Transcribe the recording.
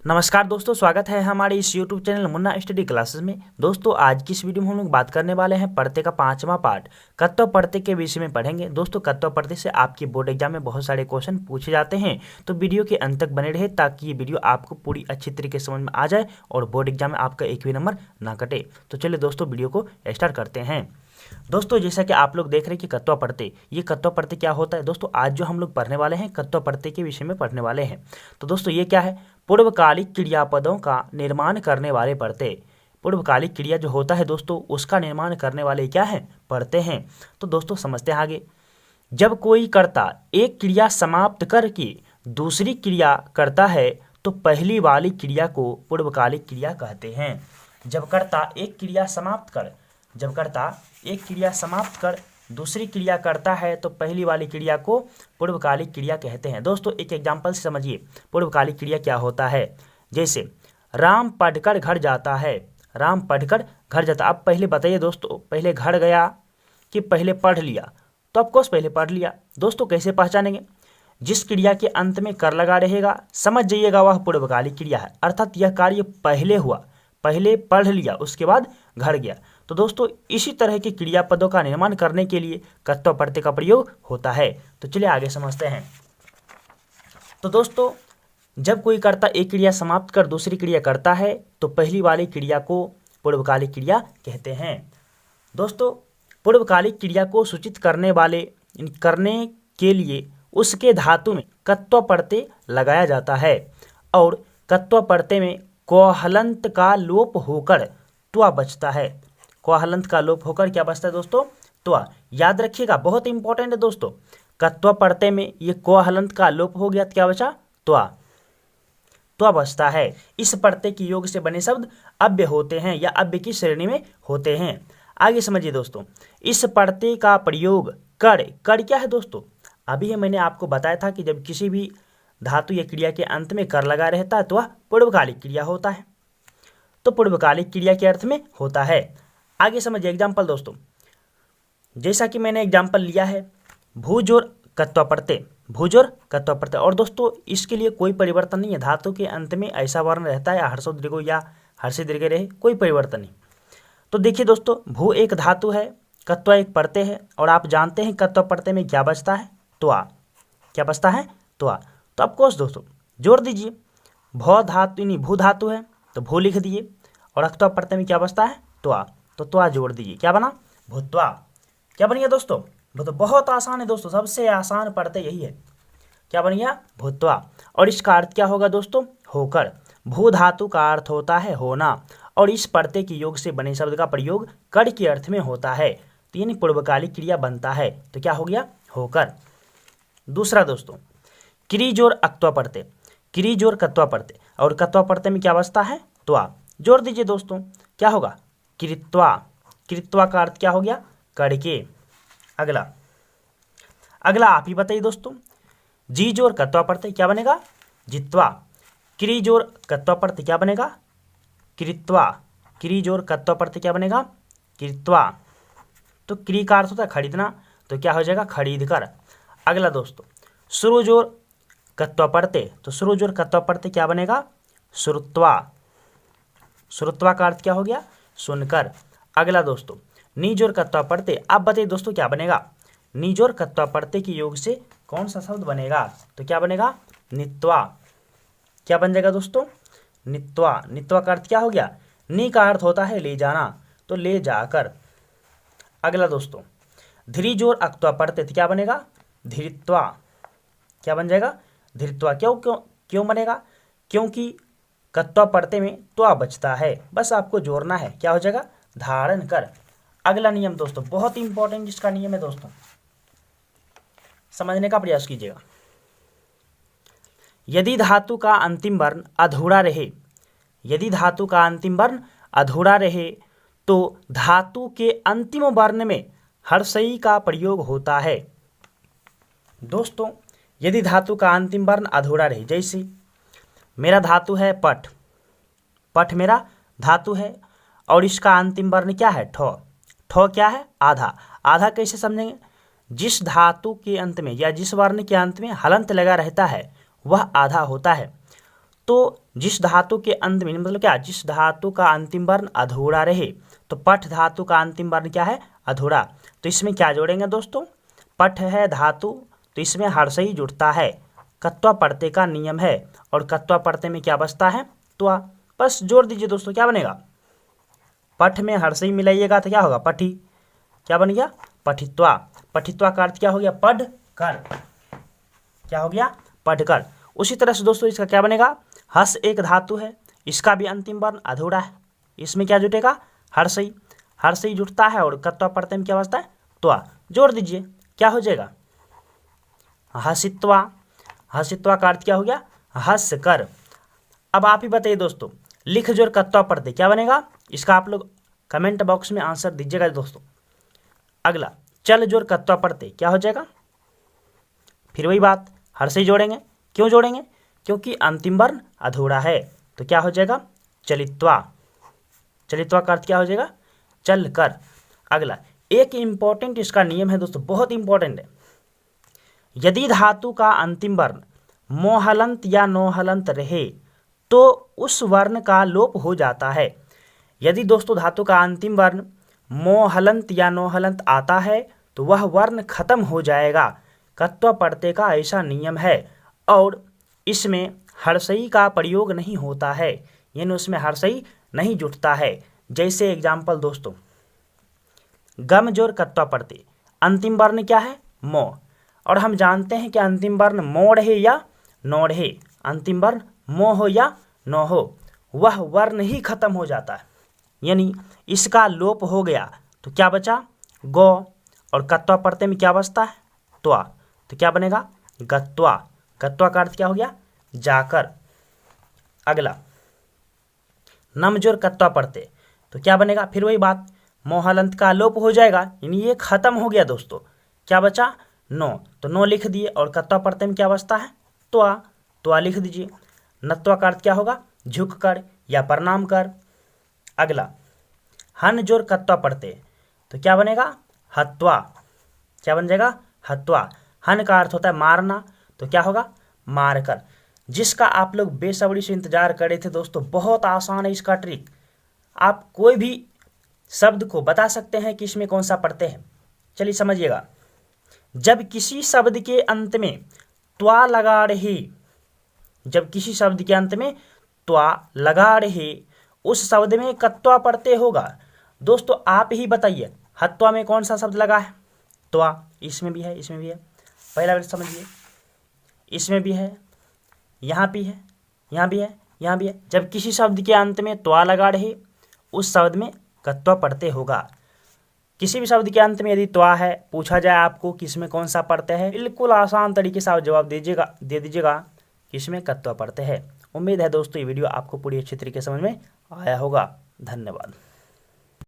नमस्कार दोस्तों, स्वागत है हमारे इस YouTube channel Munna study classes में। दोस्तों आज की इस वीडियो में हम लोग बात करने वाले हैं पढ़ते का 5वां पार्ट कत्व पढ़ते के विषय में पढ़ेंगे। दोस्तों कत्व पढ़ते से आपके बोर्ड एग्जाम में बहुत सारे क्वेश्चन पूछे जाते हैं, तो वीडियो के अंत तक बने रहे ताकि ये वीडियो आपको पूरी अच्छी तरीके से समझ में आ जाए और बोर्ड एग्जाम में आपका एक भी नंबर ना कटे। तो चलिए दोस्तों वीडियो को स्टार्ट करते हैं। दोस्तों जैसा कि आप लोग देख रहे हैं कि कत्व पढ़ते, ये कत्व पढ़ते क्या होता है। दोस्तों आज जो हम लोग पढ़ने वाले हैं कत्व पढ़ते के विषय में पढ़ने वाले हैं। तो दोस्तों ये क्या है, पूर्वकालिक क्रियापदों का निर्माण करने वाले पढ़ते। पूर्वकालिक क्रिया जो होता है दोस्तों उसका निर्माण करने वाले क्या है, पढ़ते हैं। तो दोस्तों समझते हैं आगे। जब कोई कर्ता एक क्रिया समाप्त करके दूसरी क्रिया करता है तो पहली वाली क्रिया को पूर्वकालिक क्रिया कहते हैं। जब कर्ता एक क्रिया समाप्त कर दूसरी क्रिया करता है तो पहली वाली क्रिया को पूर्वकालिक क्रिया कहते हैं। दोस्तों एक एग्जांपल से समझिए पूर्वकालिक क्रिया क्या होता है। जैसे राम पढ़कर घर जाता है, राम पढ़कर घर जाता। अब पहले बताइए दोस्तों, पहले घर गया कि पहले पढ़ लिया? तो ऑफकोर्स पहले पढ़ लिया। दोस्तों कैसे पहचानेंगे? जिस क्रिया के अंत में कर लगा रहेगा समझ जाइएगा वह पूर्वकालिक क्रिया है, अर्थात यह कार्य पहले हुआ, पहले पढ़ लिया उसके बाद घर गया। तो दोस्तों इसी तरह के क्रियापदों का निर्माण करने के लिए कत्व पढ़ते का प्रयोग होता है। तो चलिए आगे समझते हैं। तो दोस्तों जब कोई कर्ता एक क्रिया समाप्त कर दूसरी क्रिया करता है तो पहली वाली क्रिया को पूर्वकालिक क्रिया कहते हैं। दोस्तों पूर्वकालिक क्रिया को सूचित करने के लिए उसके धातु में कत्व पढ़ते लगाया जाता है और कत्व पढ़ते में कोहलंत का लोप होकर त्वा बचता है। कोहलंत का लोप होकर क्या बचता है दोस्तों? त्वा। याद रखिएगा, बहुत इंपॉर्टेंट है दोस्तों। कत्व पढ़ते में ये कोहलंत का लोप हो गया तो क्या बचा? त्वा। त्वा बचता है। इस पढ़ते के योग से बने शब्द अव्य होते हैं या अव्य की श्रेणी में होते हैं। आगे समझिए दोस्तों, इस पढ़ते का प्रयोग कर क्या है दोस्तों? अभी मैंने आपको बताया था कि जब किसी भी धातु या क्रिया के अंत में कर लगा रहता है तो वह पूर्वकालिक क्रिया होता है। तो पूर्वकालिक क्रिया के अर्थ में होता है। आगे समझिए एग्जाम्पल दोस्तों, जैसा कि मैंने एग्जाम्पल लिया है भूजोर कत्व पढ़ते, भूजोर कत्व पढ़ते। और दोस्तों इसके लिए कोई परिवर्तन नहीं है, धातु के अंत में ऐसा वर्ण रहता है हर्षो दीर्घो या हर्षे दीर्घ रहे, कोई परिवर्तन नहीं। तो देखिए दोस्तों, भू एक धातु है, कत्व एक पढ़ते हैं और आप जानते हैं कत्व पढ़ते में क्या बचता है? त्वा। क्या बचता है? त्वा। तो ऑफकोर्स दोस्तों जोड़ दीजिए, भू धातु है तो भू लिख दिए और अक्त्वा पढ़ते में क्या बचता है? त्वा। तो त्वा जोड़ दीजिए, क्या बना? भूत्वा। क्या बन गया दोस्तों? तो बहुत आसान है दोस्तों, सबसे आसान पढ़ते यही है। क्या बन गया? भूत्वा। और इसका अर्थ क्या होगा दोस्तों? होकर। भू धातु का अर्थ होता है होना और इस पढ़ते के योग से बने शब्द का प्रयोग कर के अर्थ में होता है, तो यानी पूर्वकालिक क्रिया बनता है। तो क्या हो गया? होकर। दूसरा दोस्तों क्रिजोर अक्त्वा पढ़ते, क्रिजोर कत्वा पढ़ते और कत्वा पढ़ते में क्या बचता है? त्वा। जोड़ दीजिए दोस्तों, क्या होगा? कृत्वा। कृत्वा का अर्थ क्या हो गया? करके। अगला आप ही बताइए दोस्तों, जी जोर कत्वा पढ़ते क्या बनेगा? जित्वा। क्री जोर कत्वा पढ़ते क्या बनेगा? कृत्वा। क्री जोर कत्वा पढ़ते क्या बनेगा? कृत्वा। तो क्री का अर्थ होता है खरीदना, तो क्या हो जाएगा? खरीद कर। अगला दोस्तों शुरू जोर कत्वा पढ़ते, तो शुरू जोर कत्वा पढ़ते क्या बनेगा? श्रुत्वा। श्रुत्वा का अर्थ क्या हो गया? सुनकर। अगला दोस्तों नीजोर कत्वा पढ़ते, आप बताइए दोस्तों क्या बनेगा? नीजोर कत्वा पढ़ते के योग से कौन सा शब्द बनेगा? तो क्या बनेगा? नित्वा। क्या बन जाएगा दोस्तों? नित्वा। नित्वा का अर्थ क्या हो गया? नी का अर्थ होता है ले जाना, तो ले जाकर। अगला दोस्तों धीरिजोर अक्त्वा पढ़ते तो क्या बनेगा? धीरित्वा। क्या बन जाएगा? धीरित्वा। क्यों बनेगा? क्योंकि कत्वा पढ़ते में त्वा बचता है, बस आपको जोड़ना है। क्या हो जाएगा? धारण कर। अगला नियम दोस्तों बहुत इंपॉर्टेंट जिसका नियम है दोस्तों, समझने का प्रयास कीजिएगा। यदि धातु का अंतिम वर्ण अधूरा रहे, यदि धातु का अंतिम वर्ण अधूरा रहे तो धातु के अंतिम वर्ण में हर्षई का प्रयोग होता है। दोस्तों यदि धातु का अंतिम वर्ण अधूरा रहे, जैसे मेरा धातु है पठ, पठ मेरा धातु है और इसका अंतिम वर्ण क्या है? ठो। ठो क्या है? आधा। आधा कैसे समझेंगे? जिस धातु के अंत में या जिस वर्ण के अंत में हलंत लगा रहता है वह आधा होता है। तो जिस धातु के अंत में, मतलब क्या, जिस धातु का अंतिम वर्ण अधूरा रहे, तो पठ धातु का अंतिम वर्ण क्या है, अधूरा। तो इसमें क्या जोड़ेंगे दोस्तों, पठ है धातु, तो इसमें हर्षई जुड़ता है, कत्वा पढ़ते का नियम है, और कत्वा पढ़ते में क्या बचता है, त्वा। बस जोड़ दीजिए दोस्तों, क्या बनेगा, पठ में हर्षई मिलाइएगा तो क्या होगा, पठी, क्या बन गया, पठित्वा। पठित्वा का अर्थ क्या हो गया, पढ़ कर, क्या हो गया, पढ़ कर। उसी तरह से दोस्तों इसका क्या बनेगा, हस एक धातु है, इसका भी अंतिम वर्ण अधूरा है, इसमें क्या जुटेगा, हर्षई, हर्षई जुटता है, और कत्वा पढ़ते में क्या बचता है, त्वा। जोड़ दीजिए, क्या हो जाएगा, हसित्वा। हसित्वा का अर्थ क्या हो गया, हंस कर। अब आप ही बताइए दोस्तों, लिख जोड़ कत्वा पढ़ते क्या बनेगा, इसका आप लोग कमेंट बॉक्स में आंसर दीजिएगा दोस्तों। अगला, चल जोड़ कत्वा पढ़ते क्या हो जाएगा, फिर वही बात, हर्षई जोड़ेंगे। क्यों जोड़ेंगे, क्योंकि अंतिम वर्ण अधूरा है, तो क्या हो जाएगा, चलित्वा। चलित्वा का अर्थ क्या हो जाएगा, चल कर। अगला, एक इंपॉर्टेंट इसका नियम है दोस्तों, बहुत इंपॉर्टेंट है। यदि धातु का अंतिम वर्ण मोहलंत या नोहलंत रहे तो उस वर्ण का लोप हो जाता है। यदि दोस्तों धातु का अंतिम वर्ण मोहलंत या नोहलंत आता है तो वह वर्ण खत्म हो जाएगा। कत्वा पढ़ते का ऐसा नियम है, और इसमें हर्षई का प्रयोग नहीं होता है, यानी उसमें हर्षई नहीं जुटता है। जैसे एग्जाम्पल दोस्तों, गम जोर कत्वा पढ़ते, अंतिम वर्ण क्या है, मो, और हम जानते हैं कि अंतिम वर्ण मोड़ है या नोड़ है, अंतिम वर्ण मो हो या नो हो, वह वर्ण ही खत्म हो जाता है, यानी इसका लोप हो गया। तो क्या बचा, गो, और कत्वा पढ़ते में क्या बचता है, त्वा, तो क्या बनेगा, गत्वा। गत्वा का अर्थ क्या हो गया, जाकर। अगला, नम जोर कत्वा पढ़ते तो क्या बनेगा, फिर वही बात, मोहलंत का लोप हो जाएगा, यानी ये खत्म हो गया दोस्तों। क्या बचा, नो, तो नो लिख दिए, और कत्वा पढ़ते में क्या बचता है, त्वा, त्वा लिख दीजिए। नत्वा का अर्थ क्या होगा, झुक कर या प्रणाम कर। अगला, हन जोर कत्वा पढ़ते तो क्या बनेगा, हत्वा, क्या बन जाएगा, हत्वा। हन का अर्थ होता है मारना, तो क्या होगा, मार कर, जिसका आप लोग बेसब्री से इंतजार करे थे दोस्तों। बहुत आसान है इसका ट्रिक, आप कोई भी शब्द को बता सकते हैं कि इसमें कौन सा पढ़ते हैं। चलिए समझिएगा, जब किसी शब्द के अंत में त्वा लगा रहे, जब किसी शब्द के अंत में त्वा लगा रहे, उस शब्द में कत्वा पढ़ते होगा। दोस्तों आप ही बताइए, हत्वा में कौन सा शब्द लगा है, त्वा, इसमें भी है, इसमें भी है, पहला बार समझिए, इसमें भी है, यहाँ भी है, यहाँ भी है, यहाँ भी है। जब किसी शब्द के अंत में त्वा लगा रहे, उस शब्द में कत्वा पढ़ते होगा। किसी भी शब्द के अंत में यदि त्वा है, पूछा जाए आपको कि इसमें कौन सा पढ़ते हैं, बिल्कुल आसान तरीके से आप जवाब दे दीजिएगा कि इसमें कत्वा पढ़ते हैं। उम्मीद है दोस्तों ये वीडियो आपको पूरी अच्छी तरीके से समझ में आया होगा। धन्यवाद।